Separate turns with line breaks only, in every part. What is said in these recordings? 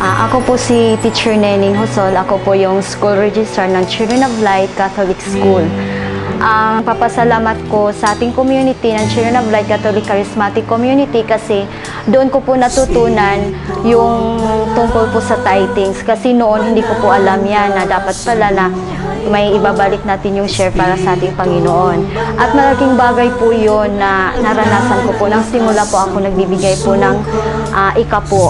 Ako po si Teacher Nening Hosol. Ako po yung School Registrar ng Children of Light Catholic School. Ang papasalamat ko sa ating community ng Children of Light Catholic Charismatic Community kasi doon ko po natutunan yung tungkol po sa tithings. Kasi noon hindi ko po alam yan na dapat pala na may ibabalik natin yung share para sa ating Panginoon. At malaking bagay po yun na naranasan ko po. Nang simula po ako nagbibigay po ng ikapo.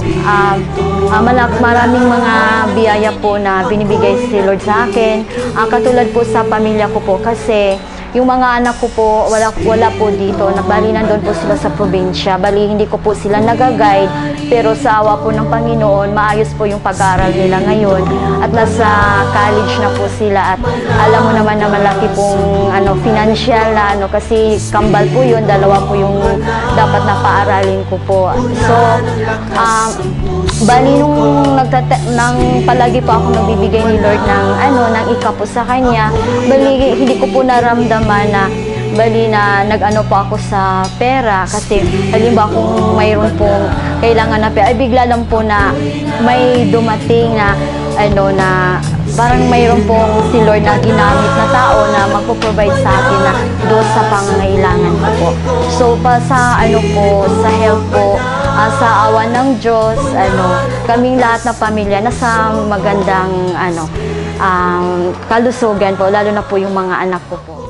Maraming mga biyaya po na binibigay si Lord sa akin. Katulad po sa pamilya ko po kasi yung mga anak ko po, wala po dito. Bali, nandun po sila sa probinsya. Bali, hindi ko po sila nag-guide. Pero sa awa po ng Panginoon, maayos po yung pag-aaral nila ngayon. At nasa college na po sila. At alam mo naman na malaki pong financial na kasi kambal po yun. Dalawa po yung dapat na paaralin ko po. So, bali, nang palagi po ako nagbibigay ni Lord ng ikapo sa Kanya, bali, hindi ko po naramdaman na nag-ano po ako sa pera kasi halimbawa kung mayroon pong kailangan na pera, ay bigla lang po na may dumating na na parang mayroon pong si Lord na ginamit na tao na magpo-provide sa akin na doon sa pangangailangan ko po. So sa sa health po, sa awa ng Diyos, kaming lahat na pamilya nasa magandang kalusugan po, lalo na po yung mga anak ko po.